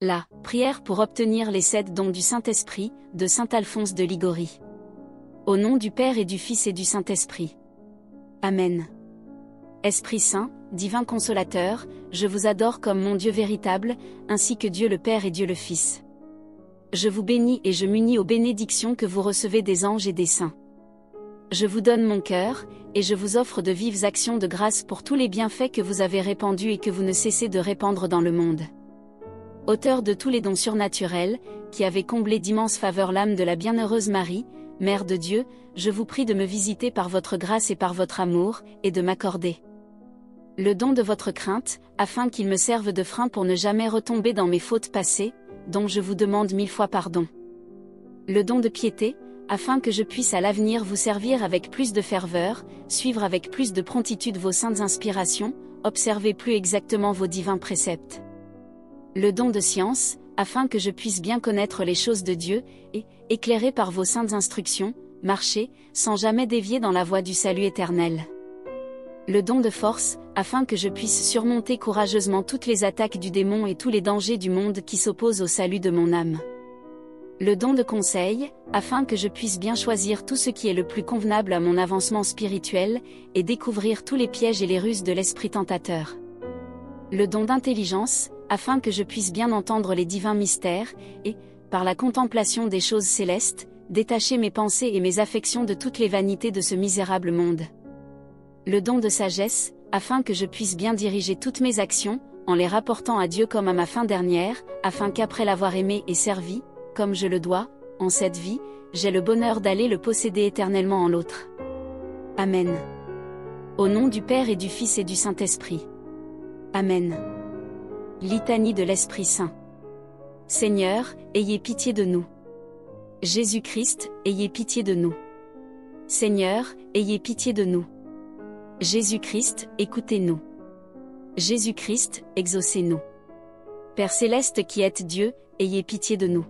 La prière pour obtenir les 7 dons du Saint-Esprit, de saint Alphonse de Liguori. Au nom du Père et du Fils et du Saint-Esprit. Amen. Esprit Saint, divin consolateur, je vous adore comme mon Dieu véritable, ainsi que Dieu le Père et Dieu le Fils. Je vous bénis et je m'unis aux bénédictions que vous recevez des anges et des saints. Je vous donne mon cœur, et je vous offre de vives actions de grâce pour tous les bienfaits que vous avez répandus et que vous ne cessez de répandre dans le monde. Auteur de tous les dons surnaturels, qui avez comblé d'immenses faveurs l'âme de la bienheureuse Marie, Mère de Dieu, je vous prie de me visiter par votre grâce et par votre amour, et de m'accorder le don de votre crainte, afin qu'il me serve de frein pour ne jamais retomber dans mes fautes passées, dont je vous demande 1000 fois pardon. Le don de piété, afin que je puisse à l'avenir vous servir avec plus de ferveur, suivre avec plus de promptitude vos saintes inspirations, observer plus exactement vos divins préceptes. Le don de science, afin que je puisse bien connaître les choses de Dieu, et, éclairé par vos saintes instructions, marcher, sans jamais dévier dans la voie du salut éternel. Le don de force, afin que je puisse surmonter courageusement toutes les attaques du démon et tous les dangers du monde qui s'opposent au salut de mon âme. Le don de conseil, afin que je puisse bien choisir tout ce qui est le plus convenable à mon avancement spirituel, et découvrir tous les pièges et les ruses de l'esprit tentateur. Le don d'intelligence, afin que je puisse bien entendre les divins mystères, et, par la contemplation des choses célestes, détacher mes pensées et mes affections de toutes les vanités de ce misérable monde. Le don de sagesse, afin que je puisse bien diriger toutes mes actions, en les rapportant à Dieu comme à ma fin dernière, afin qu'après l'avoir aimé et servi, comme je le dois, en cette vie, j'ai le bonheur d'aller le posséder éternellement en l'autre. Amen. Au nom du Père et du Fils et du Saint-Esprit. Amen. Litanie de l'Esprit Saint. Seigneur, ayez pitié de nous. Jésus-Christ, ayez pitié de nous. Seigneur, ayez pitié de nous. Jésus-Christ, écoutez-nous. Jésus-Christ, exaucez-nous. Père céleste qui êtes Dieu, ayez pitié de nous.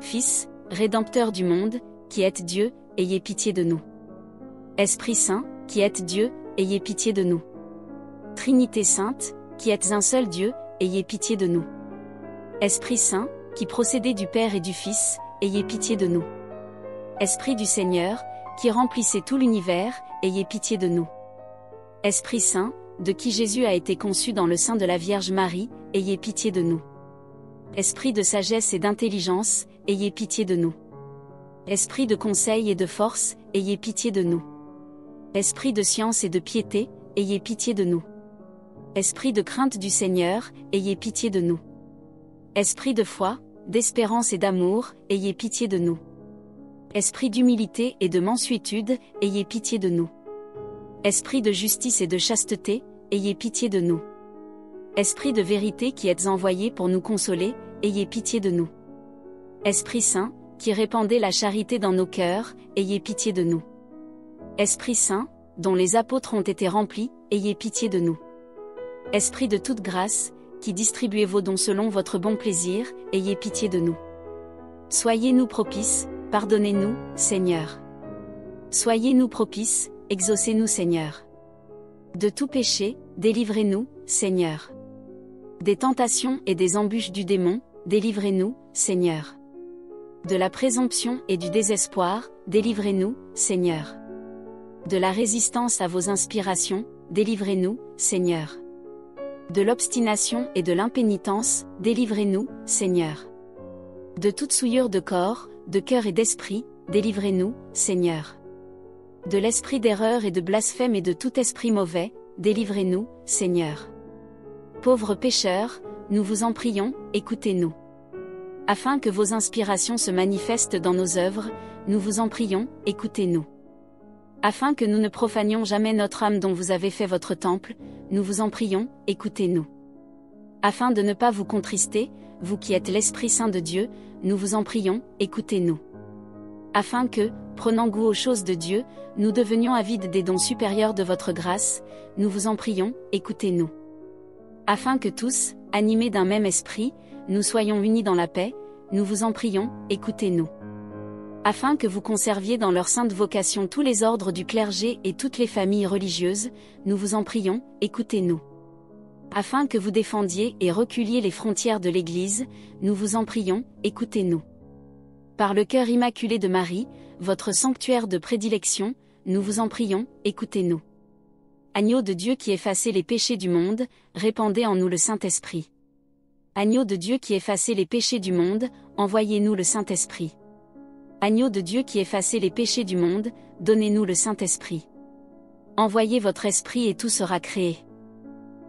Fils, Rédempteur du monde, qui êtes Dieu, ayez pitié de nous. Esprit Saint, qui êtes Dieu, ayez pitié de nous. Trinité Sainte, qui êtes un seul Dieu, ayez pitié de nous. Esprit Saint, qui procédez du Père et du Fils, ayez pitié de nous. Esprit du Seigneur, qui remplissez tout l'univers, ayez pitié de nous. Esprit Saint, de qui Jésus a été conçu dans le sein de la Vierge Marie, ayez pitié de nous. Esprit de sagesse et d'intelligence, ayez pitié de nous. Esprit de conseil et de force, ayez pitié de nous. Esprit de science et de piété, ayez pitié de nous. Esprit de crainte du Seigneur, ayez pitié de nous. Esprit de foi, d'espérance et d'amour, ayez pitié de nous. Esprit d'humilité et de mansuétude, ayez pitié de nous. Esprit de justice et de chasteté, ayez pitié de nous. Esprit de vérité qui êtes envoyé pour nous consoler, ayez pitié de nous. Esprit Saint, qui répandez la charité dans nos cœurs, ayez pitié de nous. Esprit Saint, dont les apôtres ont été remplis, ayez pitié de nous. Esprit de toute grâce, qui distribuez vos dons selon votre bon plaisir, ayez pitié de nous. Soyez-nous propices, pardonnez-nous, Seigneur. Soyez-nous propices, exaucez-nous, Seigneur. De tout péché, délivrez-nous, Seigneur. Des tentations et des embûches du démon, délivrez-nous, Seigneur. De la présomption et du désespoir, délivrez-nous, Seigneur. De la résistance à vos inspirations, délivrez-nous, Seigneur. De l'obstination et de l'impénitence, délivrez-nous, Seigneur. De toute souillure de corps, de cœur et d'esprit, délivrez-nous, Seigneur. De l'esprit d'erreur et de blasphème et de tout esprit mauvais, délivrez-nous, Seigneur. Pauvres pécheurs, nous vous en prions, écoutez-nous. Afin que vos inspirations se manifestent dans nos œuvres, nous vous en prions, écoutez-nous. Afin que nous ne profanions jamais notre âme dont vous avez fait votre temple, nous vous en prions, écoutez-nous. Afin de ne pas vous contrister, vous qui êtes l'Esprit Saint de Dieu, nous vous en prions, écoutez-nous. Afin que, prenant goût aux choses de Dieu, nous devenions avides des dons supérieurs de votre grâce, nous vous en prions, écoutez-nous. Afin que tous, animés d'un même esprit, nous soyons unis dans la paix, nous vous en prions, écoutez-nous. Afin que vous conserviez dans leur sainte vocation tous les ordres du clergé et toutes les familles religieuses, nous vous en prions, écoutez-nous. afin que vous défendiez et reculiez les frontières de l'Église, nous vous en prions, écoutez-nous. Par le cœur immaculé de Marie, votre sanctuaire de prédilection, nous vous en prions, écoutez-nous. Agneau de Dieu qui effacez les péchés du monde, répandez en nous le Saint-Esprit. Agneau de Dieu qui effacez les péchés du monde, envoyez-nous le Saint-Esprit. Agneau de Dieu qui effacez les péchés du monde, donnez-nous le Saint-Esprit. Envoyez votre esprit et tout sera créé.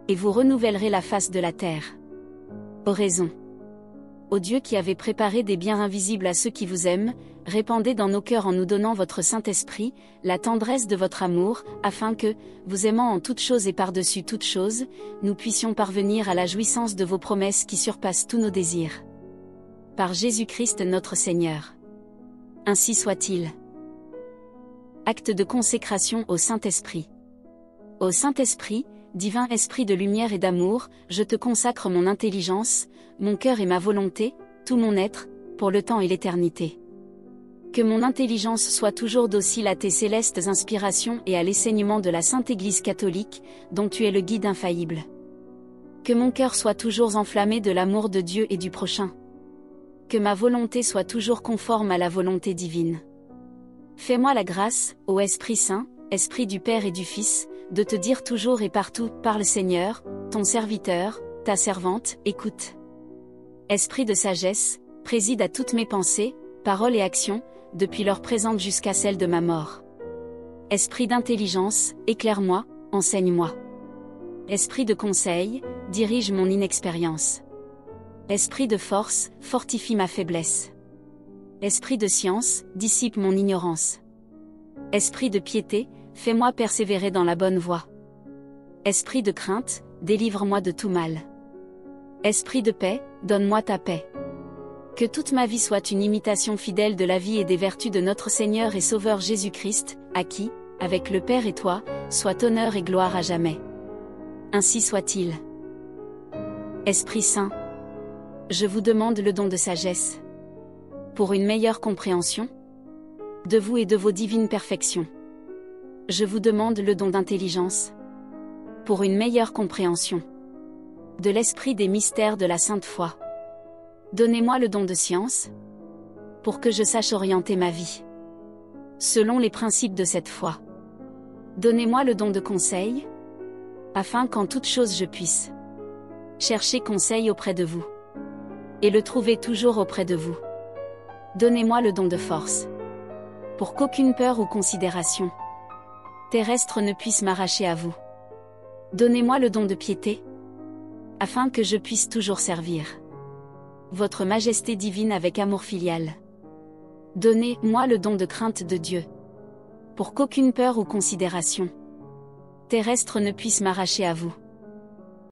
Et vous renouvellerez la face de la terre. Oraison. Ô Dieu qui avez préparé des biens invisibles à ceux qui vous aiment, répandez dans nos cœurs en nous donnant votre Saint-Esprit, la tendresse de votre amour, afin que, vous aimant en toutes choses et par-dessus toutes choses, nous puissions parvenir à la jouissance de vos promesses qui surpassent tous nos désirs. Par Jésus-Christ notre Seigneur. Ainsi soit-il. Acte de consécration au Saint-Esprit. Ô Saint-Esprit, divin esprit de lumière et d'amour, je te consacre mon intelligence, mon cœur et ma volonté, tout mon être, pour le temps et l'éternité. Que mon intelligence soit toujours docile à tes célestes inspirations et à l'enseignement de la Sainte Église catholique, dont tu es le guide infaillible. Que mon cœur soit toujours enflammé de l'amour de Dieu et du prochain. Que ma volonté soit toujours conforme à la volonté divine. Fais-moi la grâce, ô Esprit Saint, Esprit du Père et du Fils, de te dire toujours et partout, parle Seigneur, ton serviteur, ta servante, écoute. Esprit de sagesse, préside à toutes mes pensées, paroles et actions, depuis l'heure présente jusqu'à celle de ma mort. Esprit d'intelligence, éclaire-moi, enseigne-moi. Esprit de conseil, dirige mon inexpérience. Esprit de force, fortifie ma faiblesse. Esprit de science, dissipe mon ignorance. Esprit de piété, fais-moi persévérer dans la bonne voie. Esprit de crainte, délivre-moi de tout mal. Esprit de paix, donne-moi ta paix. Que toute ma vie soit une imitation fidèle de la vie et des vertus de notre Seigneur et Sauveur Jésus-Christ, à qui, avec le Père et toi, soit honneur et gloire à jamais. Ainsi soit-il. Esprit Saint, je vous demande le don de sagesse. Pour une meilleure compréhension de vous et de vos divines perfections. Je vous demande le don d'intelligence. Pour une meilleure compréhension de l'esprit des mystères de la Sainte Foi. Donnez-moi le don de science, pour que je sache orienter ma vie selon les principes de cette foi. Donnez-moi le don de conseil, afin qu'en toute chose je puisse chercher conseil auprès de vous, et le trouver toujours auprès de vous. Donnez-moi le don de force, pour qu'aucune peur ou considération terrestre ne puisse m'arracher à vous. Donnez-moi le don de piété, afin que je puisse toujours servir votre majesté divine avec amour filial. Donnez-moi le don de crainte de Dieu, pour qu'aucune peur ou considération terrestre ne puisse m'arracher à vous.